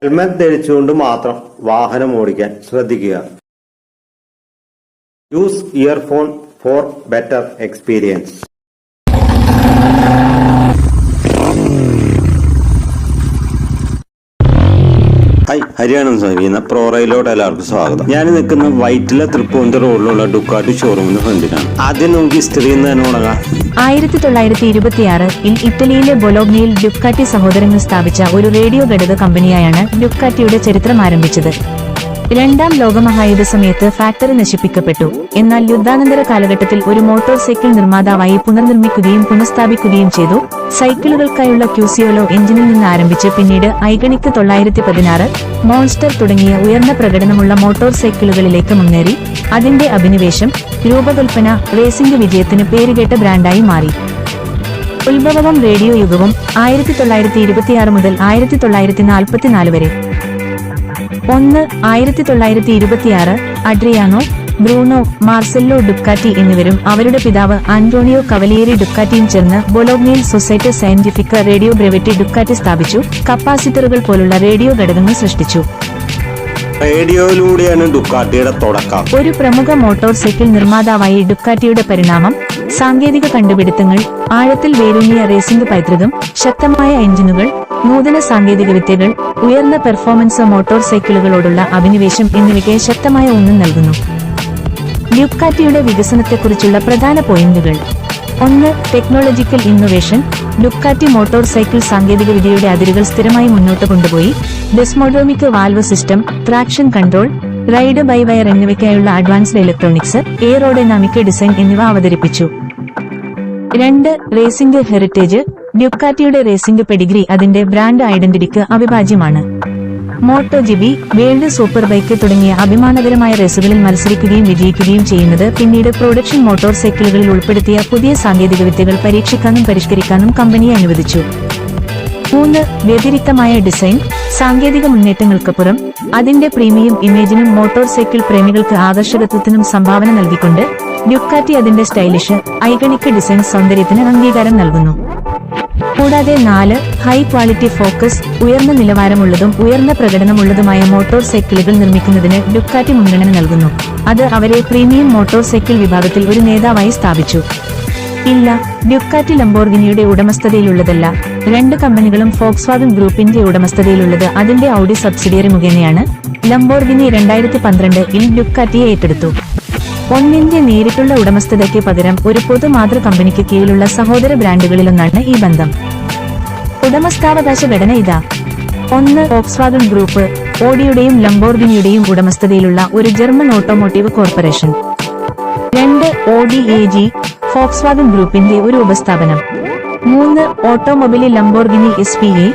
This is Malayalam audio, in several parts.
ഹെൽമെറ്റ് ധരിച്ചുകൊണ്ട് മാത്രം വാഹനം ഓടിക്കാൻ ശ്രദ്ധിക്കുക. Use earphone for better experience. Hi, ഹരിയാണ സഹീന പ്രോറയിലോട്ട് എല്ലാവർക്കും സ്വാഗതം. ഞാൻ നിൽക്കുന്ന വൈറ്റില തൃപ്പൂണിത്തുറ റോഡിലുള്ള ഡുക്കാട്ടി ഷോറൂമിന് ഫ്രണ്ടിലാണ്. ആദ്യം നമുക്ക് ഹിസ്റ്ററിയിൽ നിന്ന് തന്നെ തുടങ്ങാം. 1926 ഇറ്റലിയിലെ ബൊലോഗ്നയിൽ ഡുക്കാട്ടി സഹോദരങ്ങൾ സ്ഥാപിച്ച ഒരു റേഡിയോ ഘടക കമ്പനിയായാണ് ഡുക്കാട്ടിയുടെ ചരിത്രം ആരംഭിച്ചത്. രണ്ടാം ലോകമഹായുദ്ധ സമയത്ത് ഫാക്ടറി നശിപ്പിക്കപ്പെട്ടു. എന്നാൽ യുദ്ധാനന്തര കാലഘട്ടത്തിൽ ഒരു മോട്ടോർ സൈക്കിൾ നിർമ്മാതാവായി പുനർനിർമ്മിക്കുകയും പുനഃസ്ഥാപിക്കുകയും ചെയ്തു. സൈക്കിളുകൾക്കായുള്ള ക്യൂസിയോലോ എഞ്ചിനിൽ നിന്ന് ആരംഭിച്ച് പിന്നീട് ഐഗണിക് 916, മോൺസ്റ്റർ തുടങ്ങിയ ഉയർന്ന പ്രകടനമുള്ള മോട്ടോർ സൈക്കിളുകളിലേക്ക് മുന്നേറി. അതിന്റെ അഭിനിവേശം, രൂപകൽപ്പന, റേസിംഗ് വിജയത്തിന് പേരുകേട്ട ബ്രാൻഡായി മാറി. ഉത്ഭവം റേഡിയോ യുഗവും 1926 മുതൽ 1944 വരെ. 1926 അഡ്രിയാനോ, ബ്രൂണോ, മാർസെല്ലോ ഡുക്കാറ്റി എന്നിവരും അവരുടെ പിതാവ് ആന്റോണിയോ കവലിയേരി ഡുക്കാറ്റിയും ചേർന്ന് ബൊലോഗ്നയിൽ സൊസൈറ്റി സയന്റിഫിക് റേഡിയോ ബ്രെവറ്റി ഡുക്കാറ്റി സ്ഥാപിച്ചു. കപ്പാസിറ്ററുകൾ പോലുള്ള റേഡിയോ ഘടകങ്ങൾ സൃഷ്ടിച്ചു. റേഡിയോയിലൂടെയാണ് ഡുക്കാട്ടിയുടെ തുടക്കം. ഒരു പ്രമുഖ മോട്ടോർ സൈക്കിൾ നിർമ്മാതാവായി ഡുക്കാറ്റിയുടെ പരിണാമം, സാങ്കേതിക കണ്ടുപിടുത്തങ്ങൾ, ആഴത്തിൽ വേരൂന്നിയ റേസിംഗ് പൈതൃകം, ശക്തമായ എഞ്ചിനുകൾ, നൂതന സാങ്കേതിക വിദ്യകൾ, ഉയർന്ന പെർഫോമൻസ് മോട്ടോർ സൈക്കിളുകളോടുള്ള അഭിനിവേശം എന്നിവയ്ക്ക് ശക്തമായ ഊന്നൽ നൽകുന്നു. ഡുക്കാറ്റിയുടെ വികസനത്തെക്കുറിച്ചുള്ള പ്രധാന പോയിന്റുകൾ. 1. Technological innovation. Ducati motorcycle സാങ്കേതികവിദ്യയുടെ അതിരുകൾ സ്ഥിരമായി മുന്നോട്ട് കൊണ്ടുപോയി. Desmodromic valve system, traction control, ride by wire എന്നിവയ്ക്കായുള്ള അഡ്വാൻസ്ഡ് ഇലക്ട്രോണിക്സ്, എയറോഡൈനാമിക് ഡിസൈൻ എന്നിവ അവതരിപ്പിച്ചു. 2. Racing heritage. ഡുക്കാറ്റിയുടെ റേസിംഗ് പെഡിഗ്രി അതിന്റെ ബ്രാൻഡ് ഐഡന്റിറ്റിക്ക് അവിഭാജ്യമാണ്. Moto GP, World Superbike തുടങ്ങിയ അഭിമാനകരമായ റേസുകളിൽ മത്സരിക്കുകയും വിജയിക്കുകയും ചെയ്യുന്നത് പിന്നീട് പ്രൊഡക്ഷൻ മോട്ടോർ സൈക്കിളുകളിൽ ഉൾപ്പെടുത്തിയ പുതിയ സാങ്കേതികവിദ്യകൾ പരീക്ഷിക്കാനും പരിഷ്കരിക്കാനും കമ്പനിയെ അനുവദിച്ചു. 3. വ്യതിരിക്തമായ ഡിസൈൻ. സാങ്കേതിക മുന്നേറ്റങ്ങൾക്കപ്പുറം അതിന്റെ പ്രീമിയം ഇമേജിനും മോട്ടോർ സൈക്കിൾ പ്രേമികൾക്ക് ആകർഷകത്വത്തിനും സംഭാവന നൽകിക്കൊണ്ട് ഡുക്കാറ്റി അതിന്റെ സ്റ്റൈലിഷ്, ഐഗണിക് ഡിസൈൻ സൗന്ദര്യത്തിന് അംഗീകാരം നൽകുന്നു. കൂടാതെ 4. High quality focus. ഉയർന്ന നിലവാരമുള്ളതും ഉയർന്ന പ്രകടനമുള്ളതുമായ മോട്ടോർ സൈക്കിളുകൾ നിർമ്മിക്കുന്നതിന് ഡുക്കാറ്റി മുൻഗണന നൽകുന്നു. അത് അവരെ പ്രീമിയം മോട്ടോർ സൈക്കിൾ വിഭാഗത്തിൽ ഒരു നേതാവായി സ്ഥാപിച്ചു. ഇല്ല, ഡുക്കാറ്റി ലംബോർഗിനിയുടെ ഉടമസ്ഥതയിലുള്ളതല്ല. രണ്ട് കമ്പനികളും ഫോക്സ്വാഗൺ ഗ്രൂപ്പിന്റെ ഉടമസ്ഥതയിലുള്ളത് അതിന്റെ ഔഡി സബ്സിഡിയറി മുഖേനയാണ്. ലംബോർഗിനി 2012 ഡുക്കാറ്റിയെ ഏറ്റെടുത്തു. ഒന്നിന്റെ നേരിട്ടുള്ള ഉടമസ്ഥതയ്ക്ക് പകരം ഒരു പൊതു മാതൃ കമ്പനിക്ക് കീഴിലുള്ള സഹോദര ബ്രാൻഡുകളിലൊന്നാണ് ഈ ബന്ധം. ഉടമസ്ഥാവകാശ ഘടന ഇതാ. 1. ഫോക്സ്വാഗൺ ഗ്രൂപ്പ്, ഓഡിയുടെയും ലംബോർഗിനിയുടെയും ഉടമസ്ഥതയിലുള്ള ഒരു German automotive corporation. 2. ODAG, Volkswagen ഗ്രൂപ്പിന്റെ ഒരു ഉപസ്ഥാപനം. 3. ഓട്ടോമൊബൈലി ലംബോർഗിനി SPA,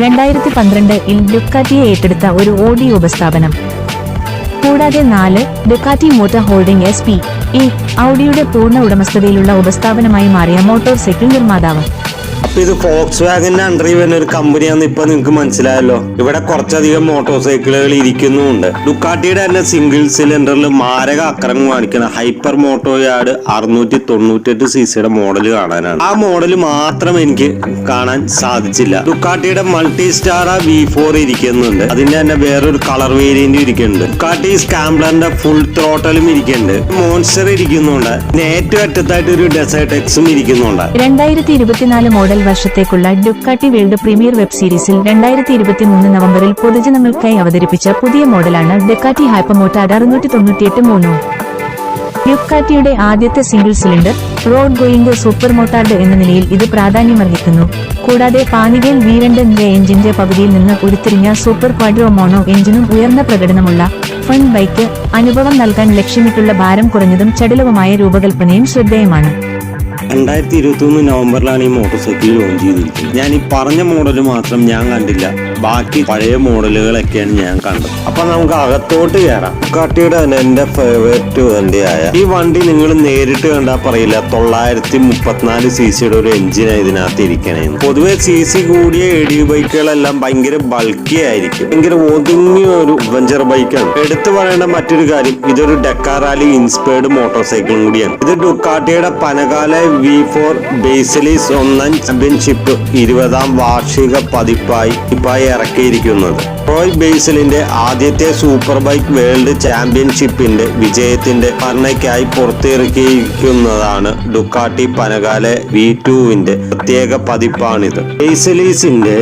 2012 ഡുക്കാറ്റിയെ ഏറ്റെടുത്ത ഒരു ഓഡി ഉപസ്ഥാപനം. കൂടാതെ 4. ഡുക്കാറ്റി മോട്ടോർ ഹോൾഡിംഗ് SPA, ഔഡിയുടെ പൂർണ്ണ ഉടമസ്ഥതയിലുള്ള ഉപസ്ഥാപനമായി മാറിയ മോട്ടോർ സൈക്കിൾ നിർമ്മാതാവ്. അപ്പൊ ഇത് ഫോക്സ് വാഗന്റെ അണ്ടറിൽ വരുന്ന ഒരു കമ്പനിയാന്ന് ഇപ്പൊ നിങ്ങൾക്ക് മനസ്സിലായല്ലോ. ഇവിടെ കുറച്ചധികം മോട്ടോർ സൈക്കിളുകൾ ഇരിക്കുന്നുമുണ്ട്. ഡുക്കാട്ടിയുടെ തന്നെ സിംഗിൾ സിലിണ്ടറിൽ മാരക അക്രമം കാണിക്കുന്ന ഹൈപ്പർ മോട്ടോയാർഡ് 698 cc മോഡൽ കാണാനാണ്. ആ മോഡൽ മാത്രം എനിക്ക് കാണാൻ സാധിച്ചില്ല. ഡുക്കാട്ടിയുടെ മൾട്ടി സ്റ്റാർ V4 ഇരിക്കുന്നുണ്ട്. അതിന്റെ തന്നെ വേറൊരു കളർ വേരിയന്റ് ഇരിക്കുന്നുണ്ട്. ഡുക്കാട്ടി സ്കാംബ്ലറിന്റെ ഫുൾ ത്രോട്ടലും ഇരിക്കുന്നുണ്ട്. മോൺസ്റ്റർ ഇരിക്കുന്നുണ്ട്. ഏറ്റവും അറ്റത്തായിട്ട് ഒരു ഡെസേർട്ട് എക്സും ഇരിക്കുന്നുണ്ട്. 2024 മോഡൽ വർഷത്തേക്കുള്ള ഡുക്കാട്ടി വേൾഡ് പ്രീമിയർ വെബ് സീരീസിൽ 2023 നവംബറിൽ പൊതുജനങ്ങൾക്കായി അവതരിപ്പിച്ച പുതിയ മോഡലാണ് ഡുക്കാറ്റി ഹൈപ്പർമോട്ടാർഡ് 698 ഡുക്കാറ്റിയുടെ ആദ്യത്തെ single cylinder road going super motard എന്ന നിലയിൽ ഇത് പ്രാധാന്യമർഹിക്കുന്നു. കൂടാതെ പാനിഗേൽ V2 എഞ്ചിന്റെ പകുതിയിൽ നിന്ന് ഉരുത്തിരിഞ്ഞ സൂപ്പർ ക്വാഡ്രോ മോണോ എഞ്ചിനും ഉയർന്ന പ്രകടനമുള്ള ഫൺ ബൈക്ക് അനുഭവം നൽകാൻ ലക്ഷ്യമിട്ടുള്ള ഭാരം കുറഞ്ഞതും ചടുലവുമായ രൂപകൽപ്പനയും ശ്രദ്ധേയമാണ്. 2023 നവംബറിലാണ് ഈ മോട്ടോർ സൈക്കിൾ ലോഞ്ച് ചെയ്തിരിക്കുന്നത്. ഞാൻ ഈ പറഞ്ഞ മോഡൽ മാത്രം ഞാൻ കണ്ടില്ല. ബാക്കി പഴയ മോഡലുകളൊക്കെയാണ് ഞാൻ കണ്ടത്. അപ്പൊ നമുക്ക് അകത്തോട്ട് കയറാം. ഡുക്കാട്ടിയുടെ തന്നെ എന്റെ ഫേവറേറ്റ് വണ്ടിയായ ഈ വണ്ടി നിങ്ങൾ നേരിട്ട് കണ്ടാൽ പറയില്ല 934 cc ഒരു എഞ്ചിനാണ് ഇതിനകത്ത് ഇരിക്കണേന്ന്. പൊതുവെ CC കൂടിയ ADV ബൈക്കുകളെല്ലാം ഭയങ്കര ബൾക്കി ആയിരിക്കും. ഭയങ്കര ഒതുങ്ങിയ ഒരു അഡ്വഞ്ചർ ബൈക്കാണ്. എടുത്തു പറയേണ്ട മറ്റൊരു കാര്യം, ഇതൊരു ഡെക്കാർ റാലി ഇൻസ്പയർഡ് മോട്ടോർ സൈക്കിളും കൂടിയാണ്. ഇത് ഡുക്കാട്ടിയുടെ പനകാല V4 ബേസിലിസ് 1 ചാമ്പ്യൻഷിപ്പ് 20ാം വാർഷിക പതിപ്പായി ഇറക്കിയിരിക്കുന്നത്. റോയ് ബേസിലിന്റെ ആദ്യത്തെ സൂപ്പർ ബൈക്ക് വേൾഡ് ചാമ്പ്യൻഷിപ്പിന്റെ വിജയത്തിന്റെ സ്മരണയ്ക്കായി പുറത്തിറക്കിയിരിക്കുന്നതാണ് ഡുക്കാട്ടി പനഗാലെ V2വിന്റെ പ്രത്യേക പതിപ്പാണിത്. ബേസിലിസിന്റെ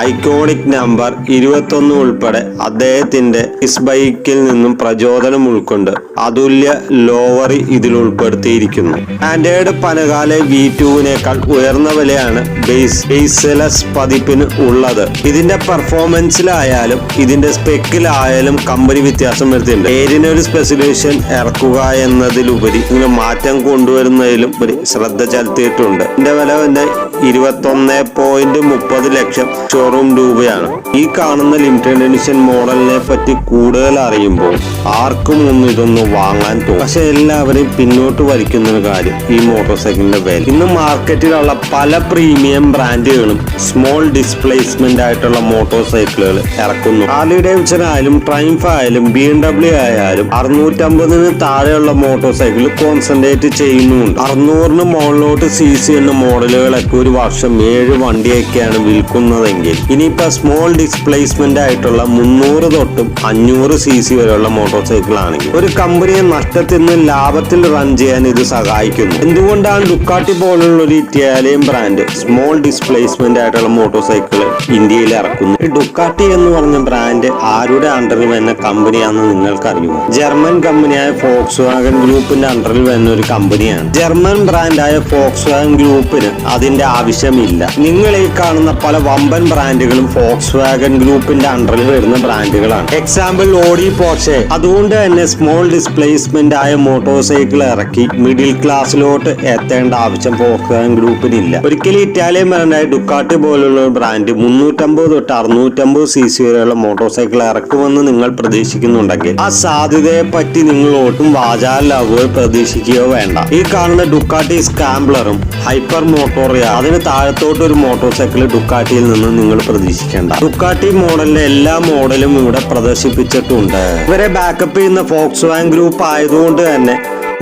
ഐക്കോണിക് നമ്പർ 21 ഉൾപ്പെടെ അദ്ദേഹത്തിന്റെ ഇസ് ബൈക്കിൽ നിന്നും പ്രചോദനം ഉൾക്കൊണ്ട് അതുല്യ ലോവറി ഇതിൽ ഉൾപ്പെടുത്തിയിരിക്കുന്നു. സ്റ്റാൻഡേർഡ് പനഗാലെ V2വിനേക്കാൾ ഉയർന്ന വിലയാണ് ബേസിലസ് പതിപ്പിന് ഉള്ളത്. ഇതിന്റെ പെർഫോമൻസിലായാലും ഇതിന്റെ സ്പെക്കിലായാലും കമ്പനി വ്യത്യാസം വരുത്തിയിട്ടുണ്ട്. പേരിനൊരു സ്പെസിഫിക്കേഷൻ ഇറക്കുക എന്നതിലുപരി ഇങ്ങനെ മാറ്റം കൊണ്ടുവരുന്നതിലും ശ്രദ്ധ ചെലുത്തിയിട്ടുണ്ട്. ഇതിന്റെ വില തന്നെ 21.30 ലക്ഷം ഷോറൂം രൂപയാണ്. ഈ കാണുന്ന ലിമിറ്റഡ് എഡിഷൻ മോഡലിനെ പറ്റി കൂടുതൽ അറിയുമ്പോൾ ആർക്കും ഒന്നും ഇതൊന്നും വാങ്ങാൻ തോന്നും. പക്ഷെ എല്ലാവരെയും പിന്നോട്ട് വലിക്കുന്ന ഒരു കാര്യം ഈ മോട്ടോർ സൈക്കിളിന്റെ വില. ഇന്ന് മാർക്കറ്റിലുള്ള പല പ്രീമിയം ബ്രാൻഡുകളും സ്മോൾ ഡിസ്പ്ലേസ്മെന്റ് ആയിട്ടുള്ള മോട്ടോർ സൈക്കിളുകൾ ഇറക്കുന്നു. ഹാർലി ഡേവിഡ്സൺ ആയാലും ട്രയംഫ് ആയാലും BMW ആയാലും 650 താഴെയുള്ള മോട്ടോർ സൈക്കിൾ കോൺസെൻട്രേറ്റ് ചെയ്യുന്നുണ്ട്. 600 മുകളിലോട്ട് CC എന്ന മോഡലുകളൊക്കെ ഒരു വർഷം 7 വണ്ടിയൊക്കെയാണ് വിൽക്കുന്നതെങ്കിൽ ഇനിയിപ്പോ സ്മോൾ ഡിസ്പ്ലേസ്മെന്റ് ആയിട്ടുള്ള 300 തൊട്ടും 500 CC വരെയുള്ള മോട്ടോർ സൈക്കിൾ ആണെങ്കിൽ ഒരു കമ്പനിയെ നഷ്ടത്തിൽ നിന്ന് ലാഭത്തിൽ റൺ ചെയ്യാൻ ഇത് സഹായിക്കുന്നു. എന്തുകൊണ്ടാണ് ഡുക്കാട്ടി പോലുള്ള ഒരു ഇറ്റാലിയൻ ബ്രാൻഡ് സ്മോൾ ഡിസ്പ്ലേസ്മെന്റ് ആയിട്ടുള്ള മോട്ടോർ സൈക്കിൾ ഇന്ത്യയിൽ ഇറക്കുന്നത്? ഡുക്കാട്ടി എന്ന് പറഞ്ഞ ബ്രാൻഡ് ആരുടെ അണ്ടറിൽ വരുന്ന കമ്പനിയാണെന്ന് നിങ്ങൾക്ക് അറിയുമോ? ജർമ്മൻ കമ്പനിയായ ഫോക്സ് വാഗൻ ഗ്രൂപ്പിന്റെ അണ്ടറിൽ വരുന്ന ഒരു കമ്പനിയാണ്. ജർമ്മൻ ബ്രാൻഡായ ഫോക്സ് വാഗൻ ഗ്രൂപ്പിന് അതിന്റെ ആവശ്യമില്ല. നിങ്ങൾ ഈ കാണുന്ന പല വമ്പൻ ബ്രാൻഡുകളും ഫോക്സ് വാഗൻ ഗ്രൂപ്പിന്റെ അണ്ടറിൽ വരുന്ന ബ്രാൻഡുകളാണ്. Example Audi, Porsche. അതുകൊണ്ട് തന്നെ സ്മോൾ ഡിസ്പ്ലേസ്മെന്റ് ആയ മോട്ടോർ സൈക്കിൾ ഇറക്കി മിഡിൽ ക്ലാസ്സിലോട്ട് എത്തേണ്ട ആവശ്യം ഫോക്സ് വാഗൻ ഗ്രൂപ്പിനില്ല. ഒരിക്കലും ഇറ്റാലിയൻ ബ്രാൻഡായ ഡുക്കാട്ടി പോലുള്ള ബ്രാൻഡ് 350 തൊട്ട് 650 CC വരെയുള്ള മോട്ടോർ സൈക്കിൾ ഇറക്കുമെന്ന് നിങ്ങൾ പ്രതീക്ഷിക്കുന്നുണ്ടെങ്കിൽ ആ സാധ്യതയെ പറ്റി നിങ്ങൾ ഒട്ടും വാചാലാവുകയോ പ്രതീക്ഷിക്കുകയോ വേണ്ട. ഈ കാണുന്ന ഡുക്കാട്ടി സ്കാംബ്ലറും ഹൈപ്പർ മോട്ടോറിയ അതിന് താഴത്തോട്ട് ഒരു മോട്ടോർ സൈക്കിൾ ഡുക്കാട്ടിയിൽ നിന്ന് നിങ്ങൾ പ്രതീക്ഷിക്കേണ്ട. ഡുക്കാട്ടി മോഡലിന്റെ എല്ലാ മോഡലും ഇവിടെ പ്രദർശിപ്പിച്ചിട്ടുണ്ട്. ഇവരെ ബാക്കപ്പ് ചെയ്യുന്ന ഫോക്സ് വാഗൻ ഗ്രൂപ്പ് ആയതുകൊണ്ട് തന്നെ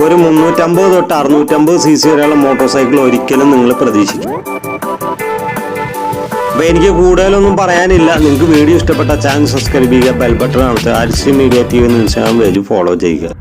ഒരു 350 തൊട്ട് 650 CC വരെയുള്ള മോട്ടോർ സൈക്കിൾ ഒരിക്കലും നിങ്ങൾ പ്രതീക്ഷിക്കും. അപ്പൊ എനിക്ക് കൂടുതലൊന്നും പറയാനില്ല. നിങ്ങൾക്ക് വീഡിയോ ഇഷ്ടപ്പെട്ട ചാനൽ സബ്സ്ക്രൈബ് ചെയ്യുക, ബെൽ ബട്ടൺ അമർത്തുക. RC media TV Instagram page follow ചെയ്യുക.